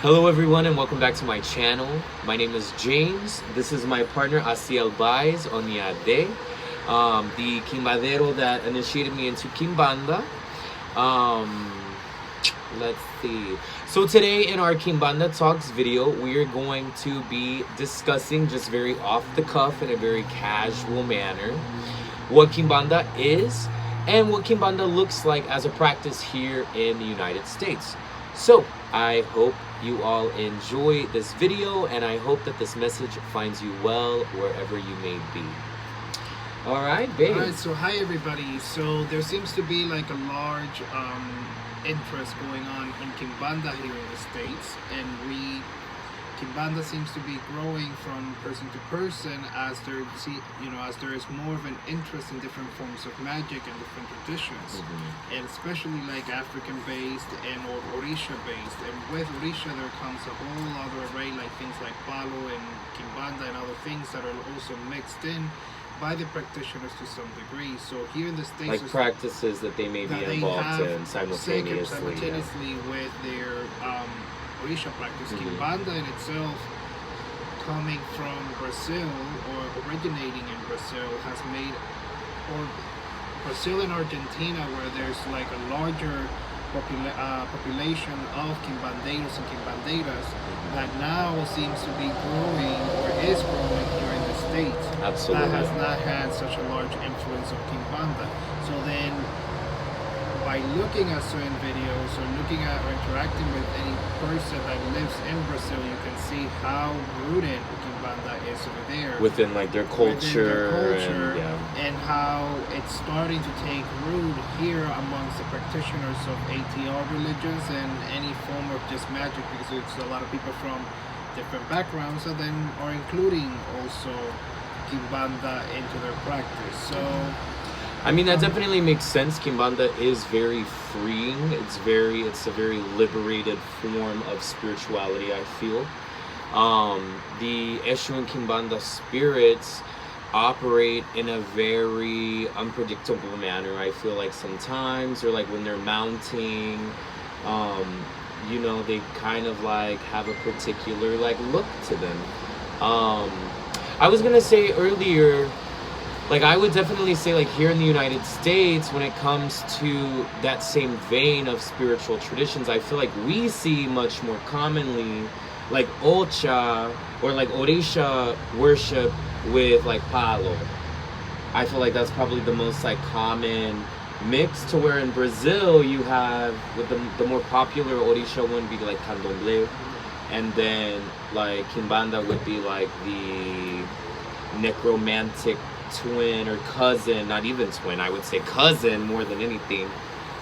Hello everyone and welcome back to my channel. My name is James. This is my partner Asieloshunyeyeo, the Quimbadero that initiated me into Quimbanda. Let's see. So today in our Quimbanda Talks video, we are going to be discussing just very off the cuff in a very casual manner what Quimbanda is and what Quimbanda looks like as a practice here in the United States. So I hope you all enjoy this video, and I hope that this message finds you well wherever you may be. All right, babe. All right, so hi everybody. So there seems to be like a large interest going on in Quimbanda here in the States, and Quimbanda seems to be growing from person to person as there is more of an interest in different forms of magic and different traditions, and especially like African based and or Orisha based. And with Orisha there comes a whole other array, like things like Palo and Quimbanda and other things that are also mixed in by the practitioners to some degree. So here in the States, like practices that they may be involved in simultaneously with their Orisha practice. Quimbanda in itself, coming from Brazil or originating in Brazil, has made, or Brazil and Argentina, where there's like a larger population of Quimbandeiros and Quimbandeiras, that now seems to be growing or is growing here in the States. Absolutely. That has not had such a large influence of Quimbanda. So then, by looking at certain videos or looking at or interacting with any person that lives in Brazil, you can see how rooted Quimbanda is over there. Within like their culture, and how it's starting to take root here amongst the practitioners of ATR religions and any form of just magic, because it's a lot of people from different backgrounds that then are including also Quimbanda into their practice. So I mean, that definitely makes sense. Quimbanda is very freeing. It's a very liberated form of spirituality, I feel. The Eshu and Quimbanda spirits operate in a very unpredictable manner, I feel like sometimes, or like when they're mounting, they kind of like have a particular like look to them. I was gonna say earlier, like I would definitely say like here in the United States, when it comes to that same vein of spiritual traditions, I feel like we see much more commonly like Ocha or like Orisha worship with like Palo. I feel like that's probably the most like common mix, to where in Brazil you have with the more popular Orisha one be like Candomblé, and then like Quimbanda would be like the necromantic twin or cousin, not even twin, I would say cousin more than anything,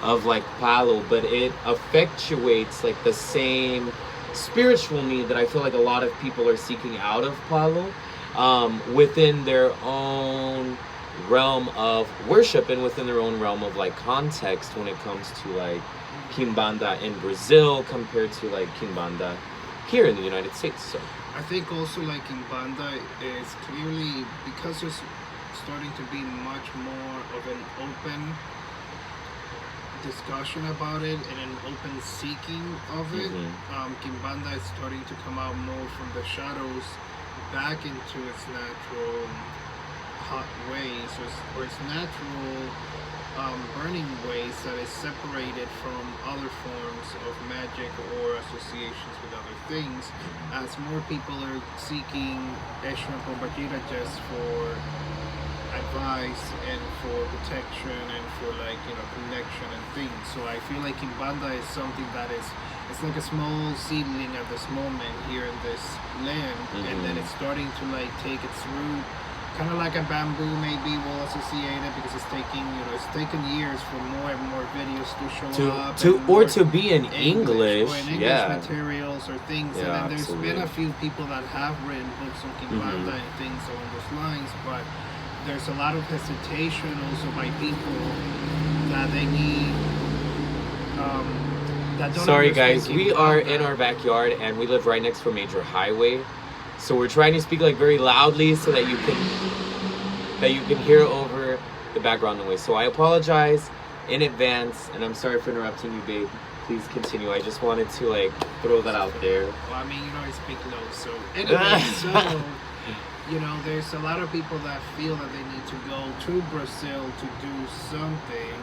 of like Palo, but it effectuates like the same spiritual need that I feel like a lot of people are seeking out of Palo, within their own realm of worship and within their own realm of like context when it comes to like Quimbanda in Brazil compared to like Quimbanda here in the United States. So I think also like Quimbanda is clearly, because there's starting to be much more of an open discussion about it and an open seeking of it. Quimbanda is starting to come out more from the shadows back into its natural hot ways, or its natural burning ways that is separated from other forms of magic or associations with other things, as more people are seeking Eshu and Pombagira just for advice and for protection and for like connection and things. So I feel like Quimbanda is something that it's like a small seedling at this moment here in this land, and then it's starting to like take its root, kind of like a bamboo maybe will associate it, because it's taken years for more and more videos to show up to be in English, or in English materials or things. And then there's absolutely been a few people that have written books on Quimbanda and things along those lines, but there's a lot of hesitation also by people that they need. Sorry guys, we are in our backyard and we live right next to a major highway, so we're trying to speak like very loudly so that you can hear over the background noise. So I apologize in advance, and I'm sorry for interrupting you, babe. please continue. I just wanted to like throw that out there. Well, I mean, I speak low, so anyway, so there's a lot of people that feel that they need to go to Brazil to do something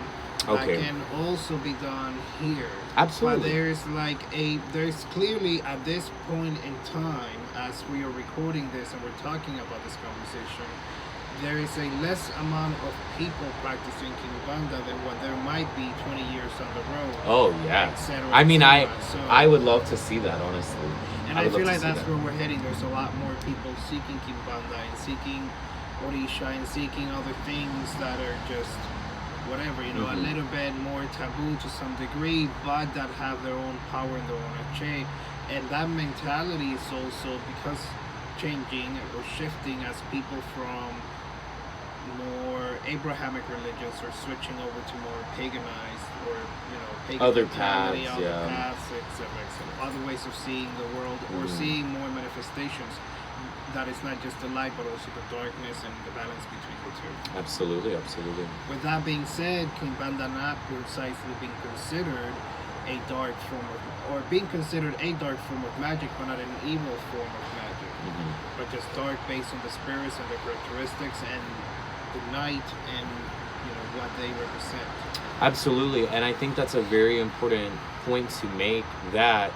that can also be done here. Absolutely. But there's clearly at this point in time, as we are recording this and we're talking about this conversation, there is a less amount of people practicing Quimbanda than what there might be 20 years on the road. Oh yeah. I mean, I would love to see that, honestly. And I feel like that's where we're heading. There's a lot more people seeking Quimbanda and seeking Orisha and seeking other things that are just whatever, a little bit more taboo to some degree, but that have their own power and their own shape. And that mentality is also because changing or shifting as people from more Abrahamic religions are switching over to more paganized or pagan other mentality, paths, other paths, etc., other ways of seeing the world or seeing more manifestations. That is not just the light, but also the darkness and the balance between the two. Absolutely, absolutely. With that being said, Quimbanda not precisely being considered a dark form of, or being considered a dark form of magic, but not an evil form of magic, but just dark based on the spirits and the characteristics and the night and what they represent. Absolutely, and I think that's a very important point to make, that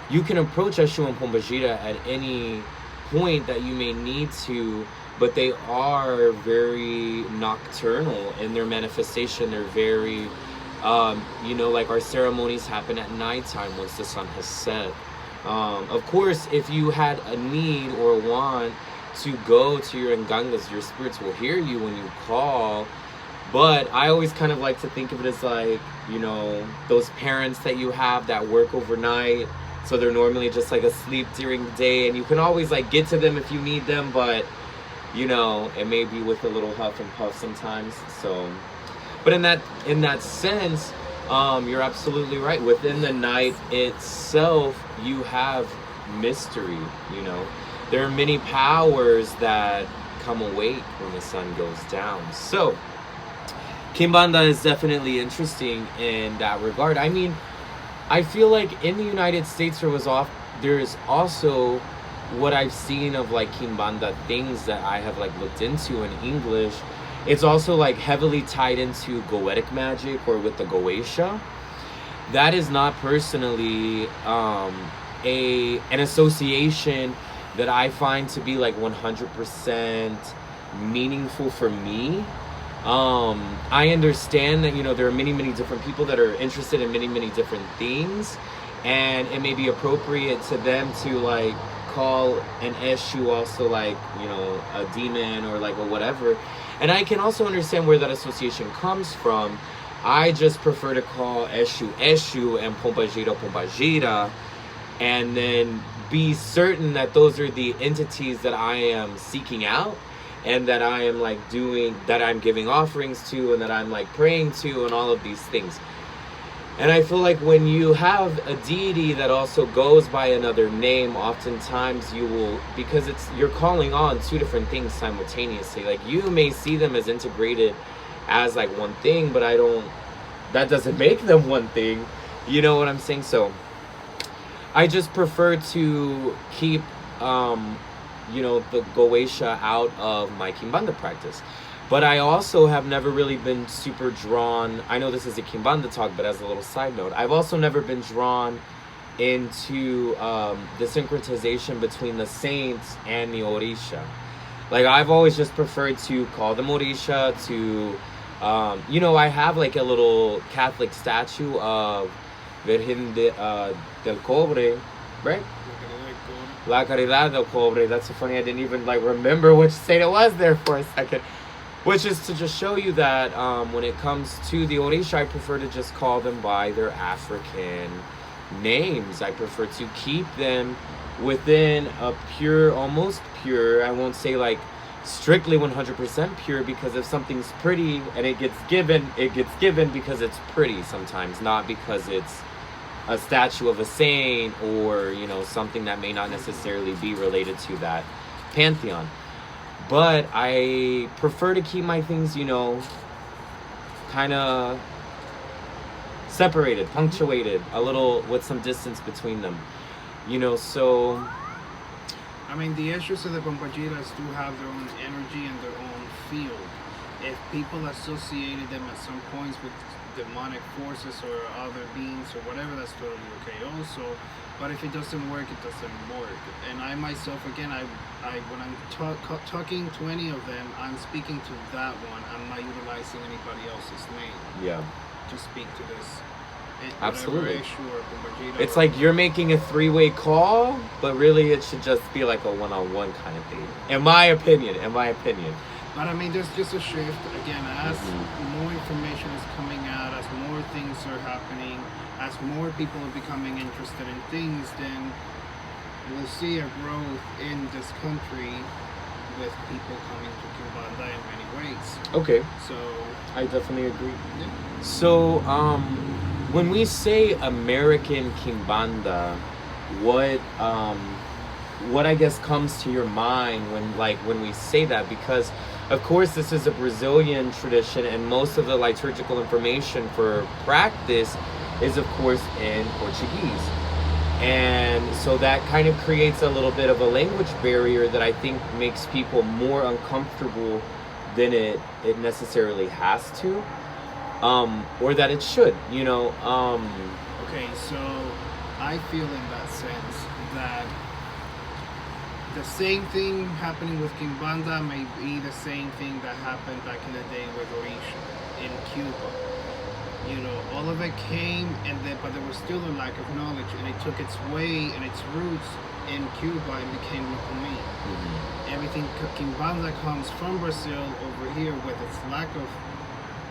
you can approach Eshu and Pombagira at any point that you may need to, but they are very nocturnal in their manifestation. They're very like our ceremonies happen at nighttime once the sun has set. Of course, if you had a need or a want to go to your Ngangas, your spirits will hear you when you call. But I always kind of like to think of it as like, those parents that you have that work overnight. So they're normally just like asleep during the day, and you can always like get to them if you need them, but it may be with a little huff and puff sometimes. So, but in that sense, you're absolutely right. Within the night itself, you have mystery. There are many powers that come awake when the sun goes down. So, Quimbanda is definitely interesting in that regard. I mean, I feel like in the United States there's also what I've seen of like Quimbanda things that I have like looked into in English. It's also like heavily tied into Goetic magic or with the Goetia. That is not personally an association that I find to be like 100% meaningful for me. I understand that there are many different people that are interested in many different things, and it may be appropriate to them to like call an Eshu also like a demon or like a whatever, and I can also understand where that association comes from. I just prefer to call Eshu and Pombagira, and then be certain that those are the entities that I am seeking out, and that I am like that I'm giving offerings to, and that I'm like praying to, and all of these things. And I feel like when you have a deity that also goes by another name, oftentimes you will, because you're calling on two different things simultaneously. Like you may see them as integrated as like one thing, but that doesn't make them one thing. You know what I'm saying? So I just prefer to keep the Goetia out of my Quimbanda practice. But I also have never really been super drawn. I know this is a Quimbanda talk, but as a little side note, I've also never been drawn into the syncretization between the saints and the Orisha. Like I've always just preferred to call them Orisha, to I have like a little Catholic statue of Virgen del Cobre, right? La Caridad del Cobre. That's so funny. I didn't even like remember which saint it was there for a second. Which is to just show you that when it comes to the Orisha, I prefer to just call them by their African names. I prefer to keep them within a pure, almost pure. I won't say like strictly 100% pure, because if something's pretty and it gets given because it's pretty sometimes, not because it's a statue of a saint or something that may not necessarily be related to that pantheon. But I prefer to keep my things kind of separated, punctuated, a little with some distance between them. You know, so I mean, the issues of the Pombagiras do have their own energy and their own field. If people associated them at some points with demonic forces or other beings or whatever, that's totally okay also. But if it doesn't work, it doesn't work. And I myself, again, I when I'm talking to any of them, I'm speaking to that one. I'm not utilizing anybody else's name. Yeah. To speak to this. Absolutely. Issue it's like you're making a three-way call, but really it should just be like a one-on-one kind of thing. In my opinion. But I mean, there's just a shift. Again, as more information is coming out, as more things are happening, as more people are becoming interested in things, then we'll see a growth in this country with people coming to Quimbanda in many ways. Okay. So I definitely agree. Yeah. So, when we say American Quimbanda, what I guess comes to your mind when we say that? Because of course this is a Brazilian tradition, and most of the liturgical information for practice is of course in Portuguese. And so that kind of creates a little bit of a language barrier that I think makes people more uncomfortable than it necessarily has to. Or that it should, you know. Okay, so I feel in that sense that the same thing happening with Quimbanda may be the same thing that happened back in the day with Orisha in Cuba. You know, all of it came, but there was still a lack of knowledge, and it took its way and its roots in Cuba and became Locomí. Everything Quimbanda comes from Brazil over here with its lack of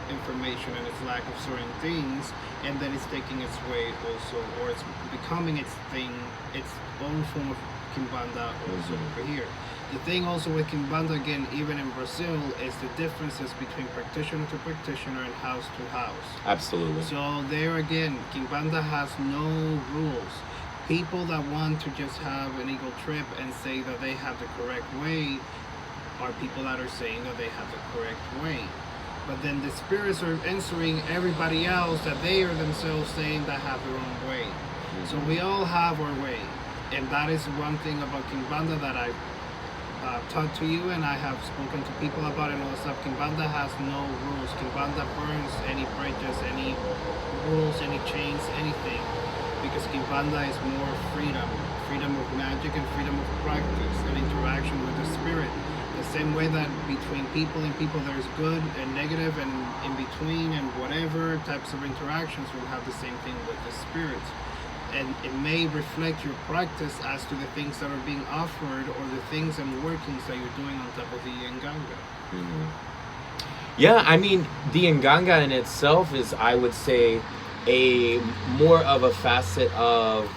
information and its lack of certain things, and then it's taking its way also, or it's becoming its thing, its own form of Quimbanda also over here. The thing also with Quimbanda, again, even in Brazil, is the differences between practitioner to practitioner and house to house. Absolutely. So there again, Quimbanda has no rules. People that want to just have an ego trip and say that they have the correct way are people that are saying that they have the correct way. But then the spirits are answering everybody else that they are themselves saying that have their own way. So we all have our way. And that is one thing about Quimbanda that I've talked to you and I have spoken to people about and all that stuff. Quimbanda has no rules. Quimbanda burns any bridges, any rules, any chains, anything. Because Quimbanda is more freedom. Freedom of magic and freedom of practice and interaction with the spirit. The same way that between people and people there's good and negative and in between and whatever types of interactions, we'll have the same thing with the spirits. And it may reflect your practice as to the things that are being offered or the things and workings that you're doing on top of the Nganga. Yeah, I mean, the Nganga in itself is, I would say, a more of a facet of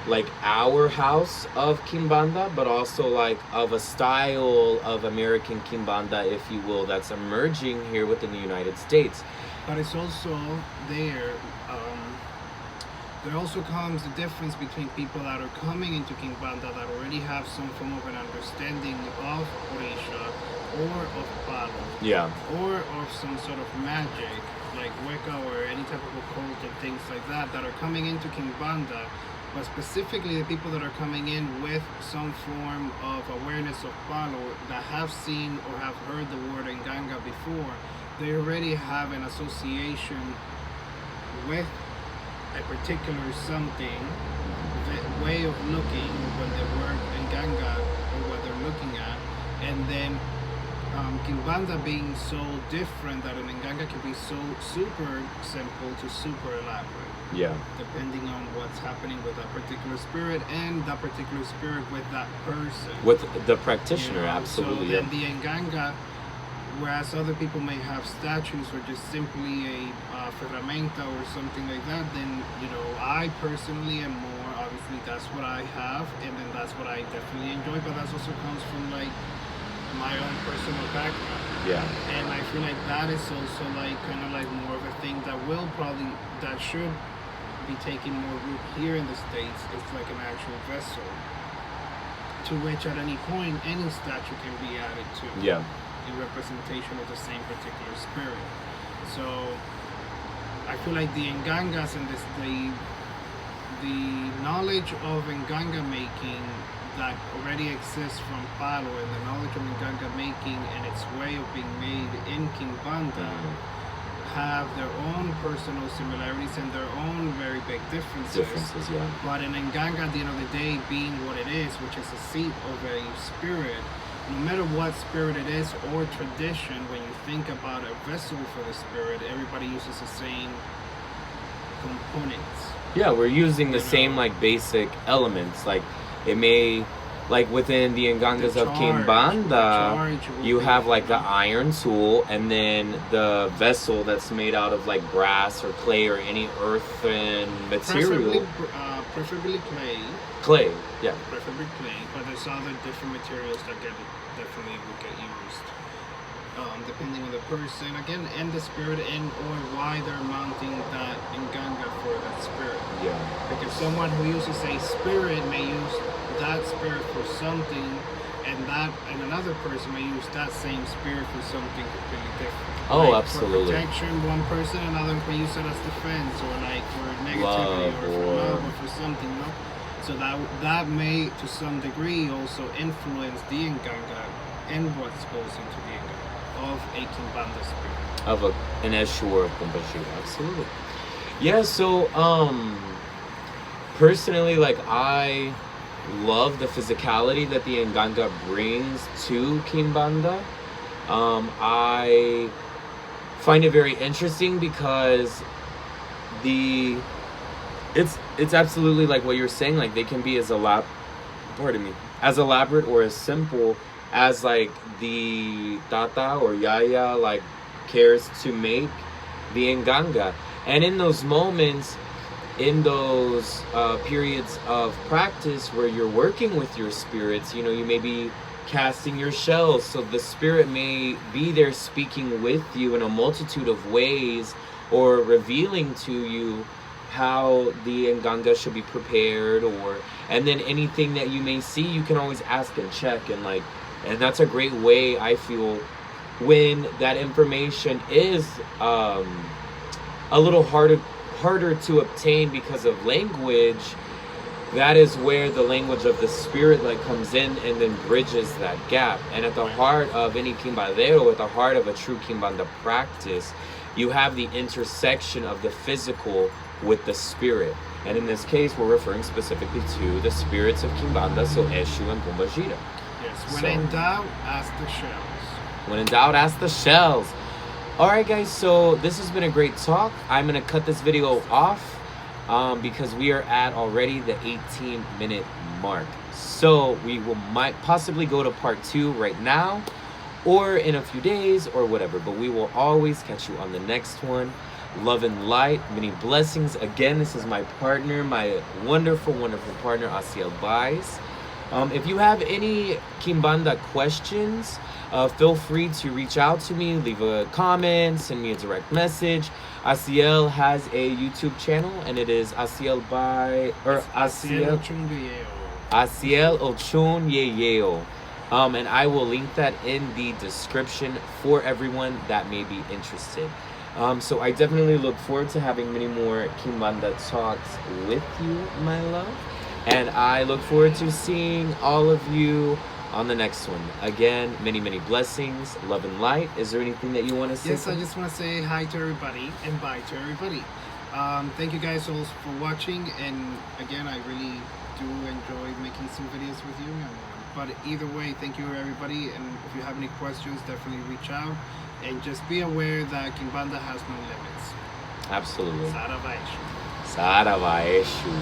like our house of Quimbanda, but also like of a style of American Quimbanda, if you will, that's emerging here within the United States. But it's also there also comes the difference between people that are coming into Quimbanda that already have some form of an understanding of Orisha or of Palo, or of some sort of magic like Wicca or any type of occult and things like that are coming into Quimbanda. But specifically the people that are coming in with some form of awareness of Palo that have seen or have heard the word Nganga before, they already have an association with a particular something, the way of looking when the word Nganga or what they're looking at, and then Quimbanda being so different that an Nganga can be so super simple to super elaborate. Depending on what's happening with that particular spirit and that particular spirit with that person. With the practitioner, you know? absolutely. So then the Nganga, whereas other people may have statues or just simply a ferramenta or something like that, then, you know, I personally am more, obviously that's what I have, and then that's what I definitely enjoy, but that also comes from like my own personal background. And I feel like that is also like kind of like more of a thing that should be taking more root here in the States. It's like an actual vessel to which at any point any statue can be added to in representation of the same particular spirit. So I feel like the Ngangas and the knowledge of Nganga making that already exists from Palo, and the knowledge of Nganga making and its way of being made in Quimbanda have their own personal similarities and their own very big differences. Yeah. But in Nganga, at the end of the day, being what it is, which is a seat of a spirit, no matter what spirit it is or tradition, when you think about a vessel for the spirit, everybody uses the same components. Yeah, we're using the same like basic elements. Like it may, like within the Ngangas of Quimbanda, you have like the iron tool, and then the vessel that's made out of like brass or clay or any earthen material. Preferably clay. Clay, yeah. Preferably clay, but there's other different materials that definitely will get used. Depending on the person, again, and the spirit, and or why they're mounting that Nganga for that spirit. Yeah. Because someone who uses a spirit may use that spirit for something, and another person may use that same spirit for something completely different. Oh, like absolutely. For protection, one person, another may use it as defense, or like for negativity, or for love, or for something, you know? So that may, to some degree, also influence the Nganga and what goes into the Nganga of a Quimbanda spirit. Of an Eshu or a Pumbashira, absolutely. Yeah, so personally, like I love the physicality that the Nganga brings to Quimbanda. I find it very interesting because it's absolutely like what you're saying, like they can be as elaborate or as simple as like the Tata or Yaya like cares to make the Nganga. And in those moments, in those periods of practice where you're working with your spirits, you know, you may be casting your shells, so the spirit may be there speaking with you in a multitude of ways, or revealing to you how the Nganga should be prepared, and then anything that you may see, you can always ask and check, and that's a great way, I feel, when that information is a little harder to obtain because of language. That is where the language of the spirit like comes in and then bridges that gap. And at the heart of any Quimbandero, at the heart of a true Quimbanda practice, you have the intersection of the physical with the spirit. And in this case, we're referring specifically to the spirits of Quimbanda, so Eshu and Pumbashira. Yes, when in doubt, ask the shells. When in doubt, ask the shells. Alright guys, so this has been a great talk. I'm going to cut this video off because we are at already the 18-minute mark. So we might possibly go to part 2 right now, or in a few days, or whatever. But we will always catch you on the next one. Love and light, many blessings. Again, this is my partner, my wonderful, wonderful partner, Asieloshunyeyeo. If you have any Quimbanda questions, feel free to reach out to me, leave a comment, send me a direct message. Asiel has a YouTube channel, and it is Asieloshunyeyeo. And I will link that in the description for everyone that may be interested. So I definitely look forward to having many more Quimbanda talks with you, my love. And I look forward to seeing all of you on the next one. Again, many, many blessings, love and light. Is there anything that you want to say? Yes, I just want to say hi to everybody and bye to everybody. Thank you guys all for watching. And again, I really do enjoy making some videos with you. But either way, thank you everybody. And if you have any questions, definitely reach out. And just be aware that Quimbanda has no limits. Absolutely. Saravaeshu. Saravaeshu.